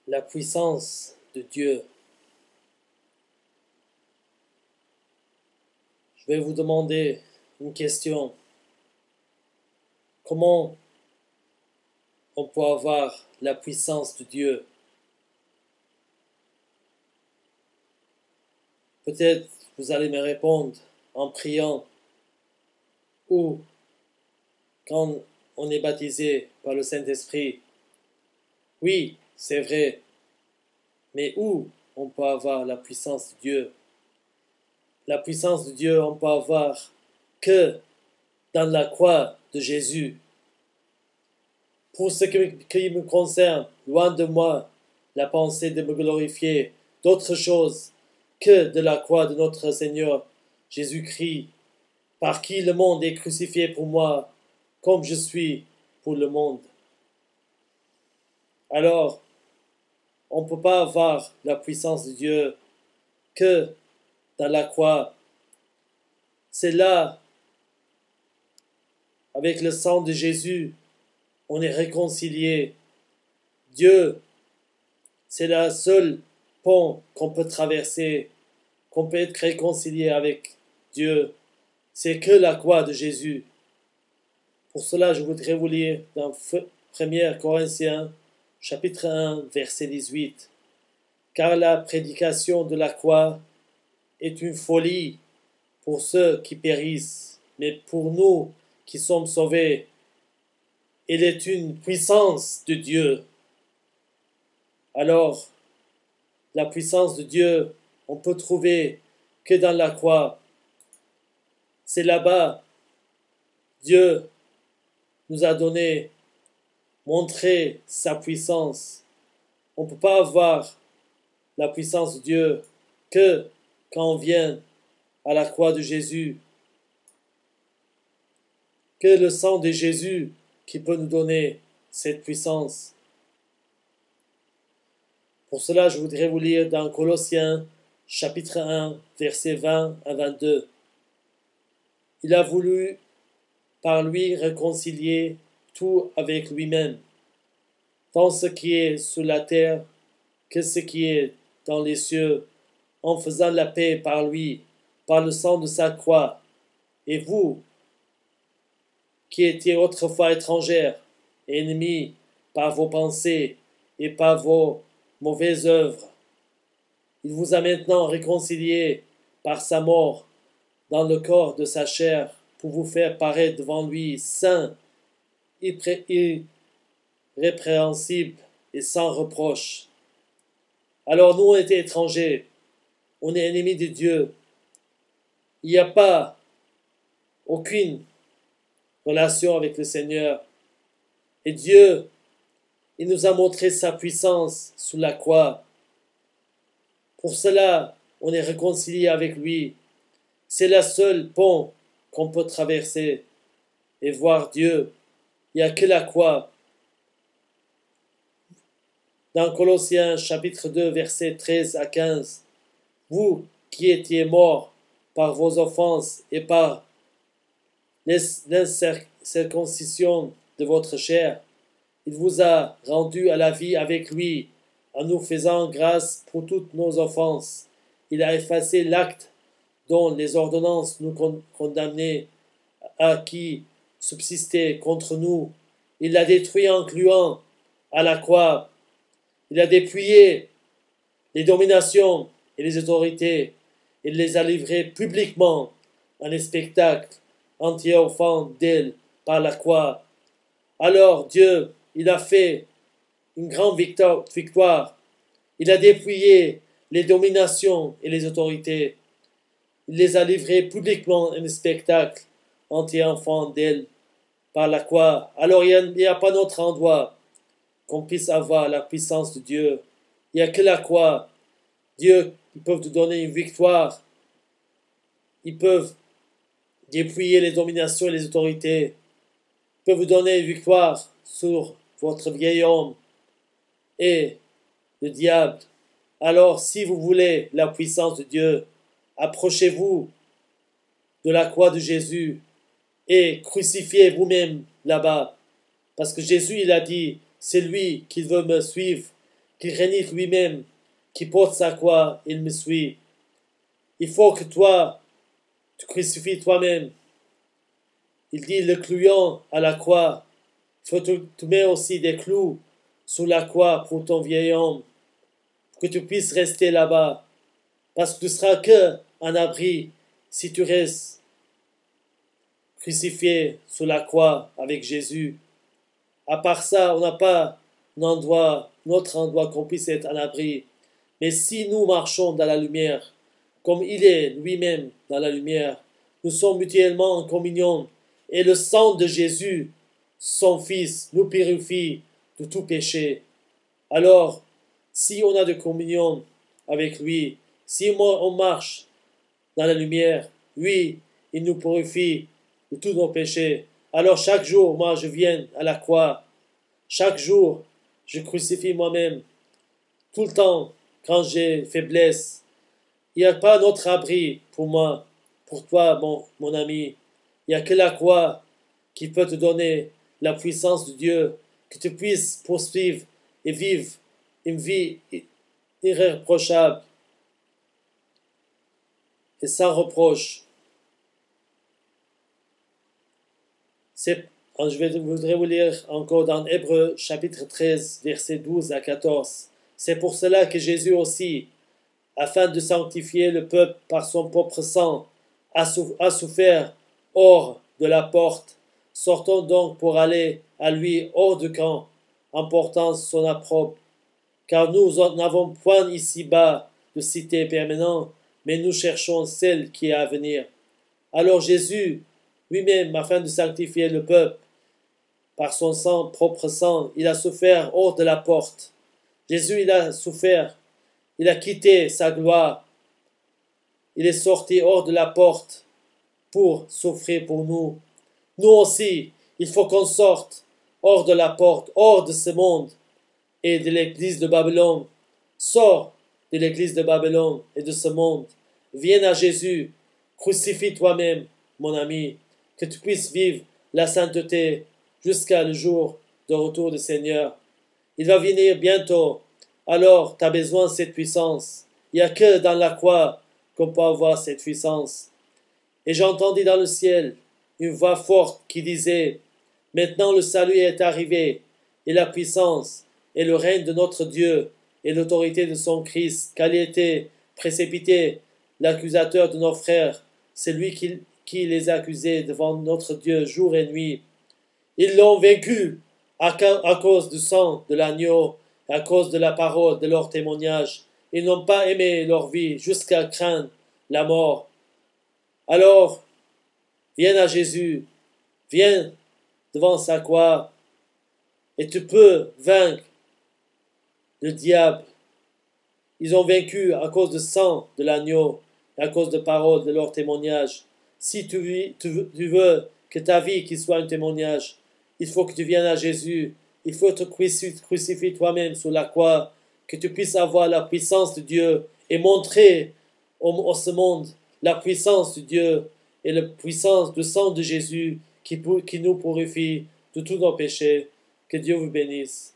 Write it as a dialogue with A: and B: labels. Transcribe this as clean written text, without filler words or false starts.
A: La puissance de Dieu. Je vais vous demander une question. Comment on peut avoir la puissance de Dieu? Peut-être vous allez me répondre en priant ou quand on est baptisé par le Saint-Esprit. Oui, c'est vrai. Mais où on peut avoir la puissance de Dieu? La puissance de Dieu, on peut avoir que dans la croix de Jésus. Pour ce qui me concerne, loin de moi la pensée de me glorifier d'autre chose que de la croix de notre Seigneur Jésus-Christ, par qui le monde est crucifié pour moi, comme je suis pour le monde. Alors, on ne peut pas avoir la puissance de Dieu que dans la croix. C'est là, avec le sang de Jésus, on est réconcilié. Dieu, c'est la seule pont qu'on peut traverser, qu'on peut être réconcilié avec Dieu. C'est que la croix de Jésus. Pour cela, je voudrais vous lire dans 1 Corinthiens, chapitre 1, verset 18. Car la prédication de la croix est une folie pour ceux qui périssent, mais pour nous qui sommes sauvés, elle est une puissance de Dieu. Alors, la puissance de Dieu, on peut trouver que dans la croix. C'est là-bas, Dieu nous a donné, montré sa puissance. On ne peut pas avoir la puissance de Dieu que quand on vient à la croix de Jésus. Que le sang de Jésus qui peut nous donner cette puissance. Pour cela, je voudrais vous lire dans Colossiens, chapitre 1, versets 20 à 22. Il a voulu par lui réconcilier tout avec lui-même, tant ce qui est sous la terre que ce qui est dans les cieux, en faisant la paix par lui, par le sang de sa croix. Et vous, qui étiez autrefois étrangères et ennemis par vos pensées et par vos mauvaises œuvres, il vous a maintenant réconciliés par sa mort dans le corps de sa chair pour vous faire paraître devant lui saint, irrépréhensible et sans reproche. Alors nous, on était étrangers, on est ennemis de Dieu. Il n'y a pas aucune relation avec le Seigneur. Et Dieu, il nous a montré sa puissance sous la croix. Pour cela, on est réconcilié avec lui. C'est la seule pont qu'on peut traverser et voir Dieu. Il n'y a que la croix. Dans Colossiens chapitre 2, versets 13 à 15, vous qui étiez morts par vos offenses et par l'incirconcision de votre chair, il vous a rendu à la vie avec lui, en nous faisant grâce pour toutes nos offenses. Il a effacé l'acte dont les ordonnances nous condamnaient, à qui subsistaient contre nous. Il l'a détruit en clouant à la croix. Il a dépouillé les dominations et les autorités. Il les a livrées publiquement en un spectacle en triomphant d'elles par la croix. Alors Dieu, il a fait une grande victoire. Il a dépouillé les dominations et les autorités. Il les a livrées publiquement en un spectacle en triomphant d'elles par la croix. Alors il n'y a pas d'autre endroit qu'on puisse avoir la puissance de Dieu. Il n'y a que la croix. Dieu, ils peuvent te donner une victoire. Ils peuvent dépouiller les dominations et les autorités. Ils peuvent vous donner une victoire sur votre vieil homme et le diable. Alors, si vous voulez la puissance de Dieu, approchez-vous de la croix de Jésus et crucifiez vous-même là-bas. Parce que Jésus, il a dit, c'est lui qui veut me suivre, qui renie lui-même, qui porte sa croix, il me suit. Il faut que toi, tu crucifies toi-même. Il dit, le clouant à la croix, il faut que tu mets aussi des clous sous la croix pour ton vieil homme, pour que tu puisses rester là-bas. Parce que tu ne seras qu'un abri si tu restes crucifié sous la croix avec Jésus. À part ça, on n'a pas notre endroit qu'on puisse être un abri. Mais si nous marchons dans la lumière, comme il est lui-même dans la lumière, nous sommes mutuellement en communion, et le sang de Jésus, son Fils, nous purifie de tout péché. Alors, si on a de communion avec lui, si on marche dans la lumière, lui, il nous purifie de tous nos péchés. Alors chaque jour, moi, je viens à la croix. Chaque jour, je crucifie moi-même. Tout le temps, quand j'ai faiblesse. Il n'y a pas d'autre abri pour moi, pour toi, mon ami. Il n'y a que la croix qui peut te donner la puissance de Dieu, que tu puisses poursuivre et vivre une vie irréprochable et sans reproche. Je voudrais vous lire encore dans Hébreux chapitre 13, versets 12 à 14. C'est pour cela que Jésus aussi, afin de sanctifier le peuple par son propre sang, a souffert hors de la porte. Sortons donc pour aller à lui hors du camp, en portant son opprobre. Car nous n'avons point ici-bas de cité permanente, mais nous cherchons celle qui est à venir. Alors Jésus, lui-même, afin de sanctifier le peuple, par son sang, propre sang, il a souffert hors de la porte. Jésus, il a souffert, il a quitté sa gloire, il est sorti hors de la porte pour souffrir pour nous. Nous aussi, il faut qu'on sorte hors de la porte, hors de ce monde et de l'église de Babylone. Sors de l'église de Babylone et de ce monde. Viens à Jésus, crucifie toi-même, mon ami, que tu puisses vivre la sainteté jusqu'à le jour de retour du Seigneur. Il va venir bientôt. Alors, tu as besoin de cette puissance. Il n'y a que dans la croix qu'on peut avoir cette puissance. Et j'entendis dans le ciel une voix forte qui disait, « Maintenant le salut est arrivé, et la puissance, et le règne de notre Dieu, et l'autorité de son Christ, car il était précipité, l'accusateur de nos frères, c'est lui qui les accusait devant notre Dieu jour et nuit. Ils l'ont vaincu à cause du sang de l'agneau, à cause de la parole de leur témoignage. Ils n'ont pas aimé leur vie jusqu'à craindre la mort. Alors, viens à Jésus, viens devant sa croix, et tu peux vaincre le diable. Ils ont vaincu à cause du sang de l'agneau, à cause de paroles de leur témoignage. Si tu veux que ta vie qui soit un témoignage, il faut que tu viennes à Jésus. Il faut te crucifier toi-même sur la croix, que tu puisses avoir la puissance de Dieu et montrer au ce monde la puissance de Dieu et la puissance du sang de Jésus qui nous purifie de tous nos péchés. Que Dieu vous bénisse.